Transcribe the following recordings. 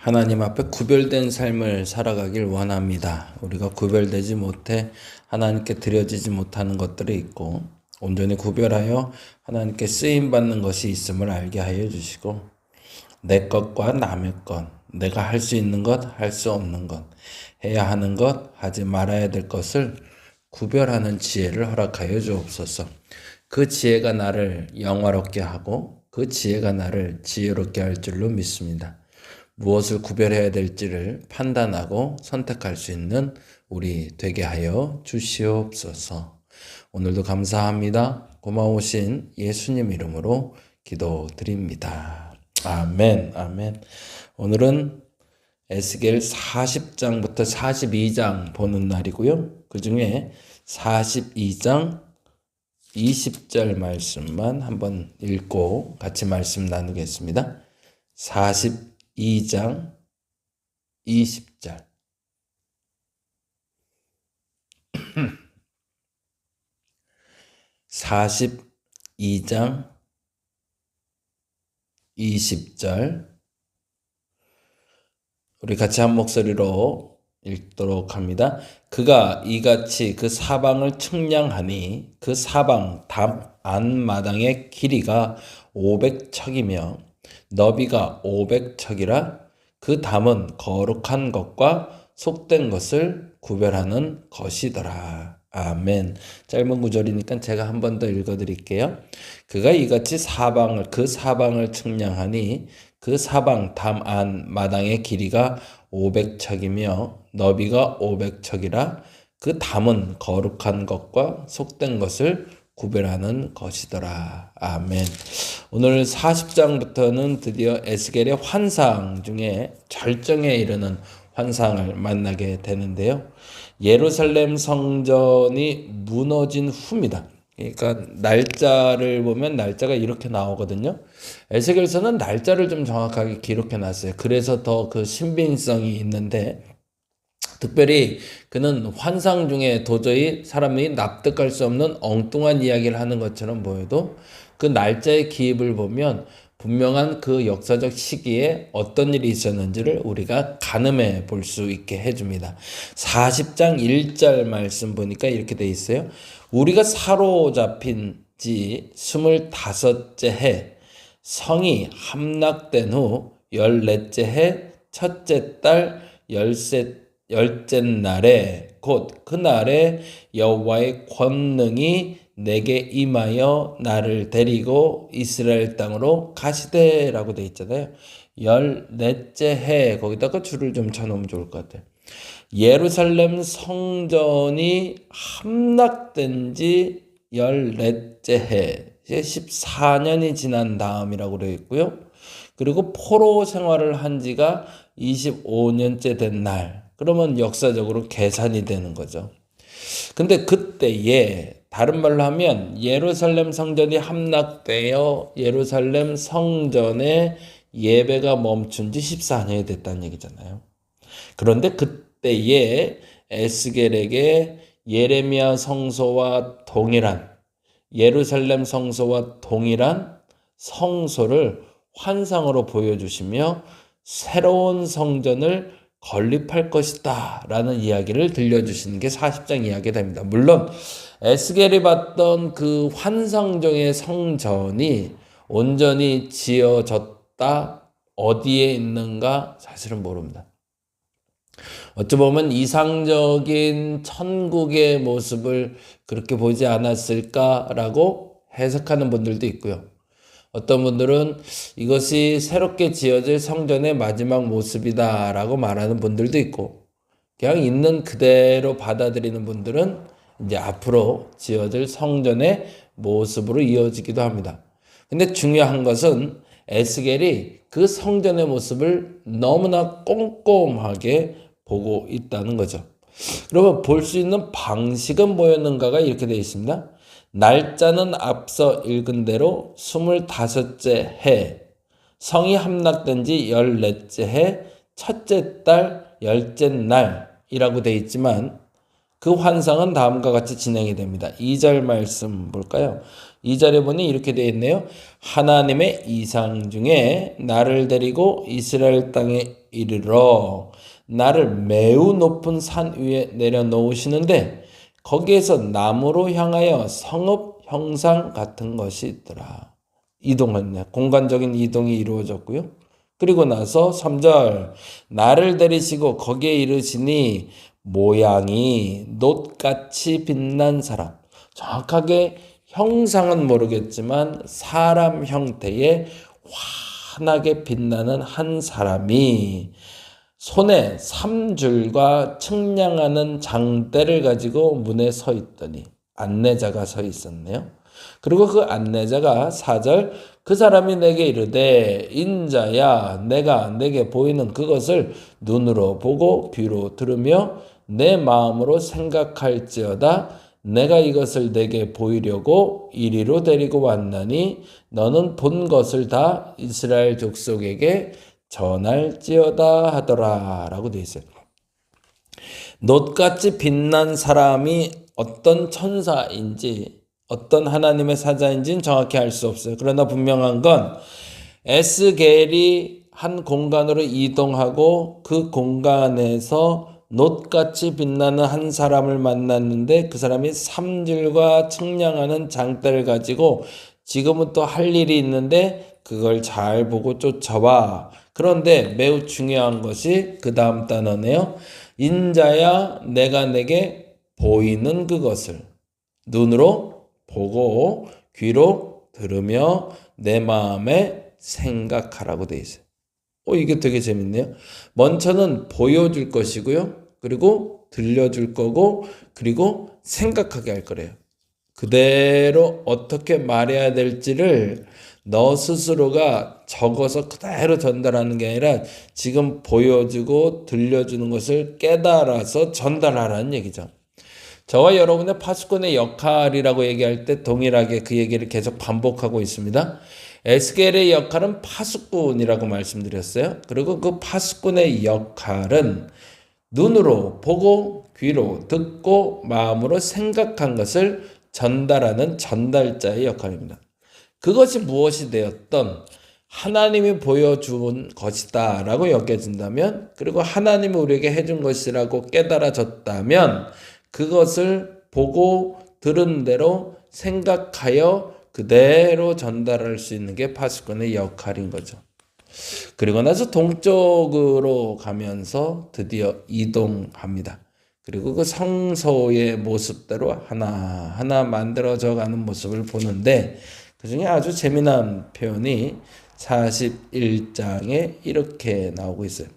하나님 앞에 구별된 삶을 살아가길 원합니다. 우리가 구별되지 못해 하나님께 드려지지 못하는 것들이 있고 온전히 구별하여 하나님께 쓰임받는 것이 있음을 알게 하여 주시고 내 것과 남의 것, 내가 할 수 있는 것, 할 수 없는 것, 해야 하는 것, 하지 말아야 될 것을 구별하는 지혜를 허락하여 주옵소서. 그 지혜가 나를 영화롭게 하고 그 지혜가 나를 지혜롭게 할 줄로 믿습니다. 무엇을 구별해야 될지를 판단하고 선택할 수 있는 우리 되게 하여 주시옵소서. 오늘도 감사합니다. 고마우신 예수님 이름으로 기도드립니다. 아멘, 아멘. 오늘은 에스겔 40장부터 42장 보는 날이고요. 그 중에 42장 20절 말씀만 한번 읽고 같이 말씀 나누겠습니다. 42장 20절. 42장 20절. 우리 같이 한 목소리로 읽도록 합니다. 그가 이같이 그 사방을 측량하니 그 사방 담 안마당의 길이가 500척이며 너비가 500척이라 그 담은 거룩한 것과 속된 것을 구별하는 것이더라. 아멘. 짧은 구절이니까 제가 한 번 더 읽어드릴게요. 그가 이같이 그 사방을 측량하니 그 사방 담 안 마당의 길이가 500척이며 너비가 500척이라 그 담은 거룩한 것과 속된 것을 구별하는 것이더라. 아멘. 오늘 40장부터는 드디어 에스겔의 환상 중에 절정에 이르는 환상을 만나게 되는데요. 예루살렘 성전이 무너진 후입니다. 그러니까 날짜를 보면 날짜가 이렇게 나오거든요. 에스겔서는 날짜를 좀 정확하게 기록해 놨어요. 그래서 더 그 신빙성이 있는데 특별히 그는 환상 중에 도저히 사람이 납득할 수 없는 엉뚱한 이야기를 하는 것처럼 보여도 그 날짜의 기입을 보면 분명한 그 역사적 시기에 어떤 일이 있었는지를 우리가 가늠해 볼 수 있게 해줍니다. 40장 1절 말씀 보니까 이렇게 돼 있어요. 우리가 사로잡힌 지 25째 해 성이 함락된 후 14째 해 첫째 달 열째 날에 곧 그날에 여호와의 권능이 내게 임하여 나를 데리고 이스라엘 땅으로 가시되라고 돼 있잖아요. 14째 해 거기다가 줄을 좀 쳐놓으면 좋을 것 같아요. 예루살렘 성전이 함락된 지 14째 해 14년이 지난 다음이라고 되어 있고요. 그리고 포로 생활을 한 지가 25년째 된 날. 그러면 역사적으로 계산이 되는 거죠. 근데 그때에 다른 말로 하면 예루살렘 성전이 함락되어 예루살렘 성전의 예배가 멈춘 지 14년이 됐다는 얘기잖아요. 그런데 그때에 에스겔에게 예레미야 성소와 동일한 예루살렘 성소와 동일한 성소를 환상으로 보여주시며 새로운 성전을 건립할 것이다 라는 이야기를 들려주시는 게 40장 이야기가 됩니다. 물론 에스겔이 봤던 그 환상적의 성전이 온전히 지어졌다 어디에 있는가 사실은 모릅니다. 어찌 보면 이상적인 천국의 모습을 그렇게 보지 않았을까라고 해석하는 분들도 있고요. 어떤 분들은 이것이 새롭게 지어질 성전의 마지막 모습이다라고 말하는 분들도 있고 그냥 있는 그대로 받아들이는 분들은 이제 앞으로 지어질 성전의 모습으로 이어지기도 합니다. 근데 중요한 것은 에스겔이 그 성전의 모습을 너무나 꼼꼼하게 보고 있다는 거죠. 그러면 볼 수 있는 방식은 뭐였는가가 이렇게 되어 있습니다. 날짜는 앞서 읽은 대로 25째 해, 성이 함락된 지 14째 해, 첫째 달, 열째 날이라고 되어 있지만 그 환상은 다음과 같이 진행이 됩니다. 2절 말씀 볼까요? 2절에 보니 이렇게 되어 있네요. 하나님의 이상 중에 나를 데리고 이스라엘 땅에 이르러 나를 매우 높은 산 위에 내려놓으시는데 거기에서 나무로 향하여 성읍 형상 같은 것이 있더라. 이동했네. 공간적인 이동이 이루어졌고요. 그리고 나서 3절 나를 데리시고 거기에 이르시니 모양이 놋같이 빛난 사람. 정확하게 형상은 모르겠지만 사람 형태의 환하게 빛나는 한 사람이 손에 3줄과 측량하는 장대를 가지고 문에 서 있더니 안내자가 서 있었네요. 그리고 그 안내자가 4절 그 사람이 내게 이르되 인자야 내가 내게 보이는 그것을 눈으로 보고 귀로 들으며 내 마음으로 생각할지어다 내가 이것을 내게 보이려고 이리로 데리고 왔나니 너는 본 것을 다 이스라엘 족속에게 전할지어다 하더라 라고 되어 있어요. 놋같이 빛난 사람이 어떤 천사인지 어떤 하나님의 사자인지는 정확히 알 수 없어요. 그러나 분명한 건 에스겔이 한 공간으로 이동하고 그 공간에서 놋같이 빛나는 한 사람을 만났는데 그 사람이 3줄과 측량하는 장대를 가지고 지금은 또 할 일이 있는데 그걸 잘 보고 쫓아와. 그런데 매우 중요한 것이 그 다음 단어네요. 인자야 내가 내게 보이는 그것을 눈으로 보고 귀로 들으며 내 마음에 생각하라고 돼 있어요. 이게 되게 재밌네요. 먼저는 보여줄 것이고요. 그리고 들려줄 거고 그리고 생각하게 할 거래요. 그대로 어떻게 말해야 될지를 너 스스로가 적어서 그대로 전달하는 게 아니라 지금 보여주고 들려주는 것을 깨달아서 전달하라는 얘기죠. 저와 여러분의 파수꾼의 역할이라고 얘기할 때 동일하게 그 얘기를 계속 반복하고 있습니다. 에스겔의 역할은 파수꾼이라고 말씀드렸어요. 그리고 그 파수꾼의 역할은 눈으로 보고 귀로 듣고 마음으로 생각한 것을 전달하는 전달자의 역할입니다. 그것이 무엇이 되었던 하나님이 보여준 것이다 라고 여겨진다면 그리고 하나님이 우리에게 해준 것이라고 깨달아졌다면 그것을 보고 들은 대로 생각하여 그대로 전달할 수 있는 게 파수꾼의 역할인 거죠. 그리고 나서 동쪽으로 가면서 드디어 이동합니다. 그리고 그 성소의 모습대로 하나하나 만들어져 가는 모습을 보는데 그 중에 아주 재미난 표현이 41장에 이렇게 나오고 있어요.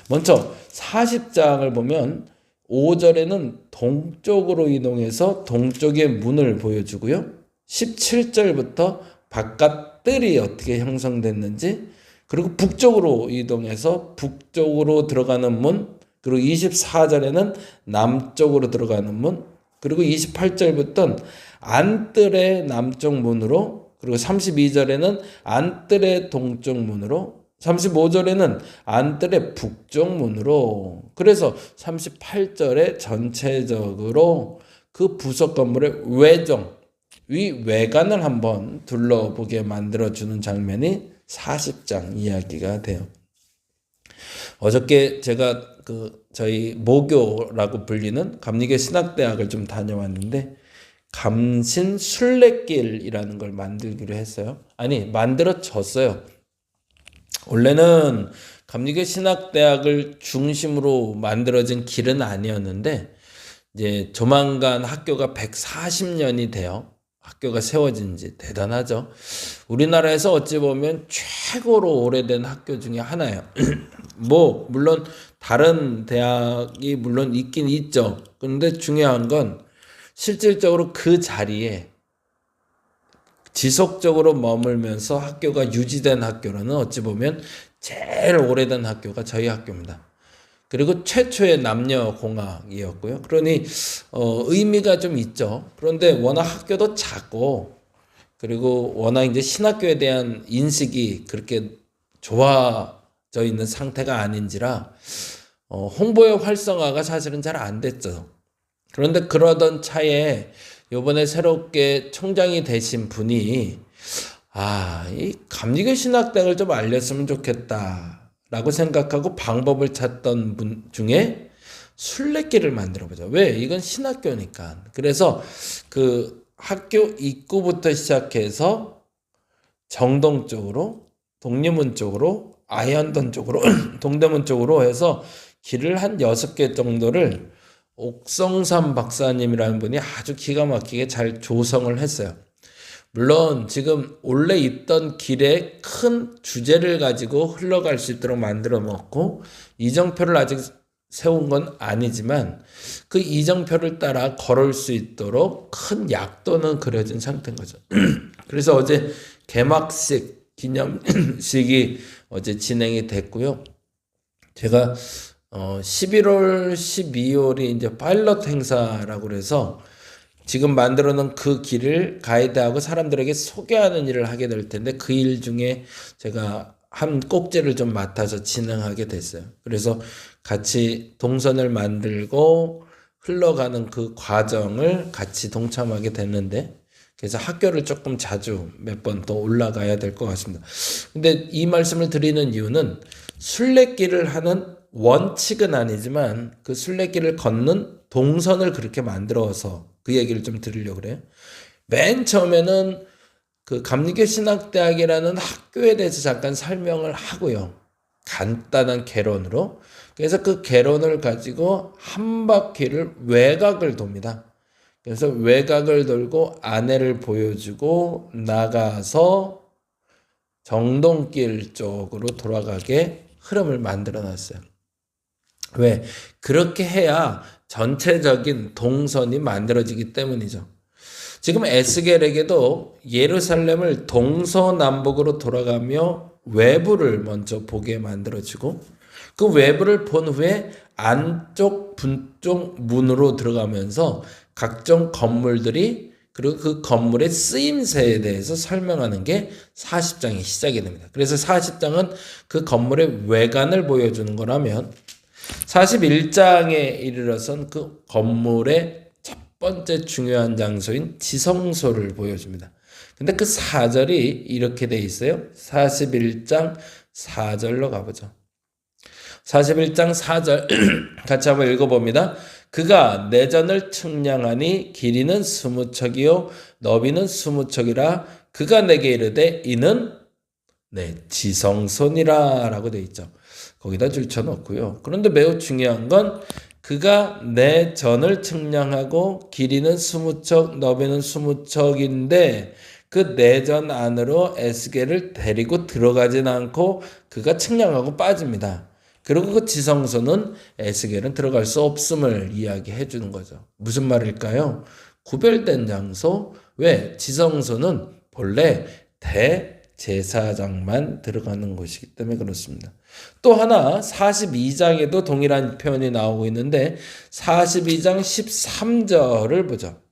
먼저 40장을 보면 5절에는 동쪽으로 이동해서 동쪽의 문을 보여주고요. 17절부터 바깥들이 어떻게 형성됐는지 그리고 북쪽으로 이동해서 북쪽으로 들어가는 문 그리고 24절에는 남쪽으로 들어가는 문 그리고 28절부터는 안뜰의 남쪽 문으로 그리고 32절에는 안뜰의 동쪽 문으로 35절에는 안뜰의 북쪽 문으로 그래서 38절에 전체적으로 그 부속 건물의 외관을 한번 둘러보게 만들어주는 장면이 40장 이야기가 돼요. 어저께 제가 저희 모교라고 불리는 감리교 신학대학을 좀 다녀왔는데 감신 순례길이라는 걸 만들기로 했어요. 만들어졌어요. 원래는 감리교 신학대학을 중심으로 만들어진 길은 아니었는데 이제 조만간 학교가 140년이 돼요. 학교가 세워진 지 대단하죠. 우리나라에서 어찌 보면 최고로 오래된 학교 중에 하나예요. 물론 다른 대학이 물론 있긴 있죠. 그런데 중요한 건 실질적으로 그 자리에 지속적으로 머물면서 학교가 유지된 학교로는 어찌 보면 제일 오래된 학교가 저희 학교입니다. 그리고 최초의 남녀공학이었고요. 그러니 의미가 좀 있죠. 그런데 워낙 학교도 작고 그리고 워낙 이제 신학교에 대한 인식이 그렇게 좋아져 있는 상태가 아닌지라 홍보의 활성화가 사실은 잘 안 됐죠. 그런데 그러던 차에 요번에 새롭게 총장이 되신 분이 이 감리교 신학당을 좀 알렸으면 좋겠다라고 생각하고 방법을 찾던 분 중에 순례길을 만들어 보자. 왜? 이건 신학교니까. 그래서 그 학교 입구부터 시작해서 정동 쪽으로, 독립문 쪽으로, 아현동 쪽으로, 동대문 쪽으로 해서 길을 한 6개 정도를 옥성삼 박사님이라는 분이 아주 기가 막히게 잘 조성을 했어요. 물론 지금 원래 있던 길에 큰 주제를 가지고 흘러갈 수 있도록 만들어 놓고 이정표를 아직 세운 건 아니지만 그 이정표를 따라 걸을 수 있도록 큰 약도는 그려진 상태인 거죠. 그래서 어제 개막식 기념식이 어제 진행이 됐고요. 제가 11월, 12월이 이제 파일럿 행사라고 그래서 지금 만들어 놓은 그 길을 가이드하고 사람들에게 소개하는 일을 하게 될 텐데 그 일 중에 제가 한 꼭지를 좀 맡아서 진행하게 됐어요. 그래서 같이 동선을 만들고 흘러가는 그 과정을 같이 동참하게 됐는데 그래서 학교를 조금 자주 몇 번 더 올라가야 될 것 같습니다. 근데 이 말씀을 드리는 이유는 순례길을 하는 원칙은 아니지만 그 순례길을 걷는 동선을 그렇게 만들어서 그 얘기를 좀 드리려고 그래요. 맨 처음에는 그 감리교 신학대학이라는 학교에 대해서 잠깐 설명을 하고요. 간단한 개론으로. 그래서 그 개론을 가지고 한 바퀴를 외곽을 돕니다. 그래서 외곽을 돌고 안내를 보여주고 나가서 정동길 쪽으로 돌아가게 흐름을 만들어 놨어요. 왜? 그렇게 해야 전체적인 동선이 만들어지기 때문이죠. 지금 에스겔에게도 예루살렘을 동서남북으로 돌아가며 외부를 먼저 보게 만들어지고 그 외부를 본 후에 안쪽 분쪽 문으로 들어가면서 각종 건물들이 그리고 그 건물의 쓰임새에 대해서 설명하는 게 40장이 시작이 됩니다. 그래서 40장은 그 건물의 외관을 보여주는 거라면 41장에 이르러선 그 건물의 첫 번째 중요한 장소인 지성소를 보여줍니다. 근데 그 4절이 이렇게 돼 있어요. 41장 4절로 가보죠. 41장 4절 같이 한번 읽어봅니다. 그가 내전을 측량하니 길이는 20척이요 너비는 20척이라 그가 내게 이르되 이는 지성소니라 라고 돼 있죠. 거기다 줄쳐놓고요. 그런데 매우 중요한 건 그가 내 전을 측량하고 길이는 20척 너비는 20척인데 그 내전 안으로 에스겔을 데리고 들어가진 않고 그가 측량하고 빠집니다. 그리고 그 지성소는 에스겔은 들어갈 수 없음을 이야기해 주는 거죠. 무슨 말일까요? 구별된 장소. 왜? 지성소는 본래 대제사장만 들어가는 곳이기 때문에 그렇습니다. 또 하나 42장에도 동일한 표현이 나오고 있는데 42장 13절을 보죠.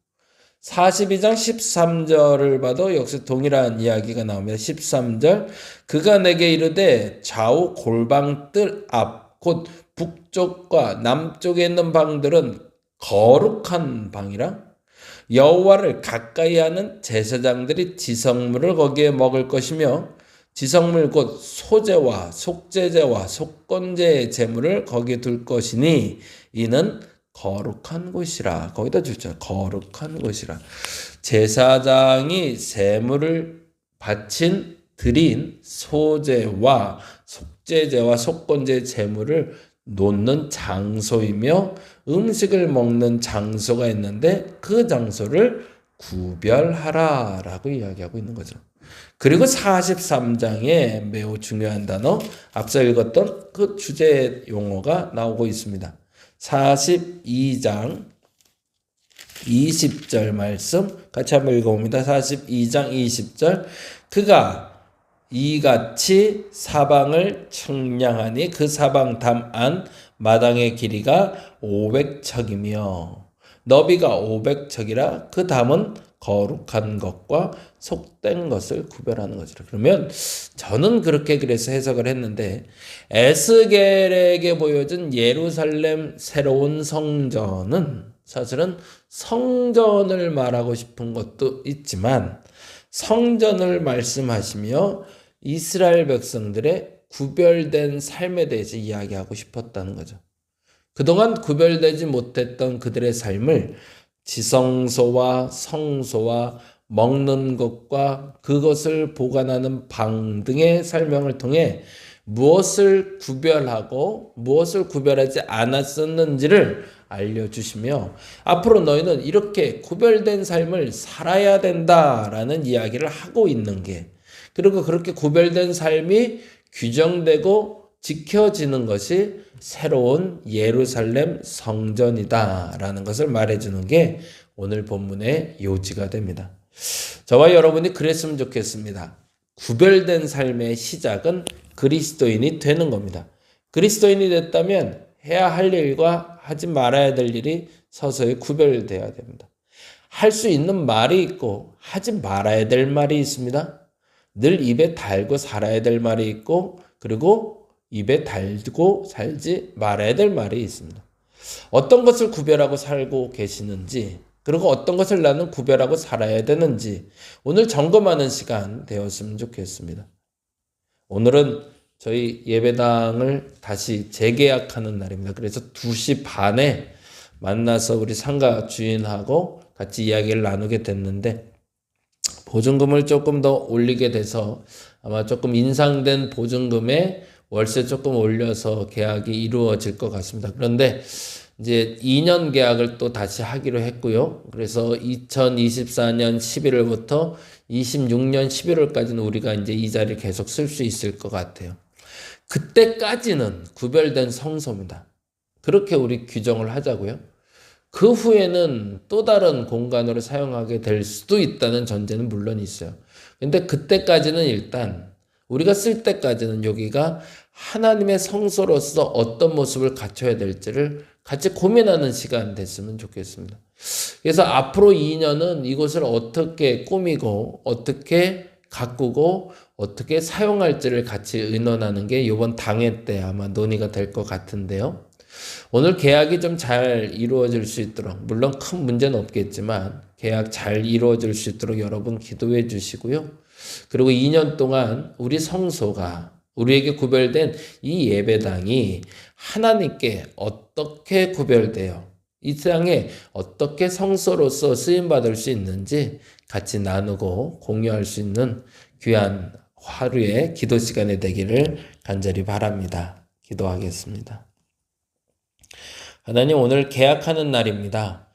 42장 13절을 봐도 역시 동일한 이야기가 나옵니다. 13절 그가 내게 이르되 좌우 골방뜰 앞 곧 북쪽과 남쪽에 있는 방들은 거룩한 방이라 여호와를 가까이 하는 제사장들이 지성물을 거기에 먹을 것이며 지성물 곧 소제와 속제제와 속건제의 제물을 거기에 둘 것이니 이는 거룩한 곳이라. 거기다 주죠. 거룩한 곳이라. 제사장이 제물을 바친 드린 소제와 속제제와 속건제 제물을 놓는 장소이며 음식을 먹는 장소가 있는데 그 장소를 구별하라 라고 이야기하고 있는 거죠. 그리고 43장에 매우 중요한 단어 앞서 읽었던 그 주제 용어가 나오고 있습니다. 42장 20절 말씀 같이 한번 읽어봅니다. 42장 20절 그가 이같이 사방을 측량하니 그 사방 담 안 마당의 길이가 500척이며 너비가 500척이라 그 담은 거룩한 것과 속된 것을 구별하는 거죠. 그러면 저는 그렇게 그래서 해석을 했는데 에스겔에게 보여준 예루살렘 새로운 성전은 사실은 성전을 말하고 싶은 것도 있지만 성전을 말씀하시며 이스라엘 백성들의 구별된 삶에 대해서 이야기하고 싶었다는 거죠. 그동안 구별되지 못했던 그들의 삶을 지성소와 성소와 먹는 것과 그것을 보관하는 방 등의 설명을 통해 무엇을 구별하고 무엇을 구별하지 않았었는지를 알려주시며 앞으로 너희는 이렇게 구별된 삶을 살아야 된다라는 이야기를 하고 있는 게, 그리고 그렇게 구별된 삶이 규정되고 지켜지는 것이 새로운 예루살렘 성전이다라는 것을 말해주는 게 오늘 본문의 요지가 됩니다. 저와 여러분이 그랬으면 좋겠습니다. 구별된 삶의 시작은 그리스도인이 되는 겁니다. 그리스도인이 됐다면 해야 할 일과 하지 말아야 될 일이 서서히 구별되어야 됩니다. 할 수 있는 말이 있고 하지 말아야 될 말이 있습니다. 늘 입에 달고 살아야 될 말이 있고, 그리고 입에 달고 살지 말아야 될 말이 있습니다. 어떤 것을 구별하고 살고 계시는지, 그리고 어떤 것을 나는 구별하고 살아야 되는지 오늘 점검하는 시간 되었으면 좋겠습니다. 오늘은 저희 예배당을 다시 재계약하는 날입니다. 그래서 2시 반에 만나서 우리 상가 주인하고 같이 이야기를 나누게 됐는데, 보증금을 조금 더 올리게 돼서 아마 조금 인상된 보증금에 월세 조금 올려서 계약이 이루어질 것 같습니다. 그런데 이제 2년 계약을 또 다시 하기로 했고요. 그래서 2024년 11월부터 26년 11월까지는 우리가 이제 이 자리를 계속 쓸 수 있을 것 같아요. 그때까지는 구별된 성소입니다. 그렇게 우리 규정을 하자고요. 그 후에는 또 다른 공간으로 사용하게 될 수도 있다는 전제는 물론 있어요. 근데 그때까지는 일단 우리가 쓸 때까지는 여기가 하나님의 성소로서 어떤 모습을 갖춰야 될지를 같이 고민하는 시간 됐으면 좋겠습니다. 그래서 앞으로 2년은 이곳을 어떻게 꾸미고 어떻게 가꾸고 어떻게 사용할지를 같이 의논하는 게 이번 당회 때 아마 논의가 될 것 같은데요. 오늘 계약이 좀 잘 이루어질 수 있도록, 물론 큰 문제는 없겠지만 계약 잘 이루어질 수 있도록 여러분 기도해 주시고요. 그리고 2년 동안 우리 성소가, 우리에게 구별된 이 예배당이 하나님께 어떻게 구별되어 이 땅에 어떻게 성소로서 쓰임받을 수 있는지 같이 나누고 공유할 수 있는 귀한 하루의 기도 시간이 되기를 간절히 바랍니다. 기도하겠습니다. 하나님, 오늘 계약하는 날입니다.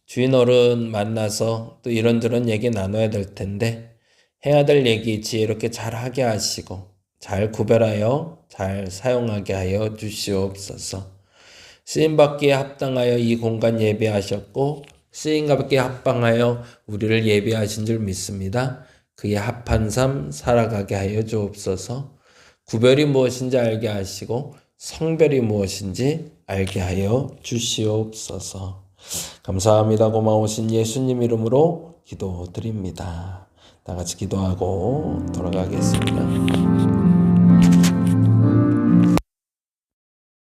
주인 어른 만나서 또 이런저런 얘기 나눠야 될 텐데 해야 될 얘기 지혜롭게 잘 하게 하시고 잘 구별하여 잘 사용하게 하여 주시옵소서. 쓰임받기에 합당하여 이 공간 예배하셨고 쓰임받기에 합당하여 우리를 예배하신 줄 믿습니다. 그에 합한 삶 살아가게 하여 주옵소서. 구별이 무엇인지 알게 하시고 성별이 무엇인지 알게 하여 주시옵소서. 감사합니다. 고마우신 예수님 이름으로 기도드립니다. 다 같이 기도하고 돌아가겠습니다.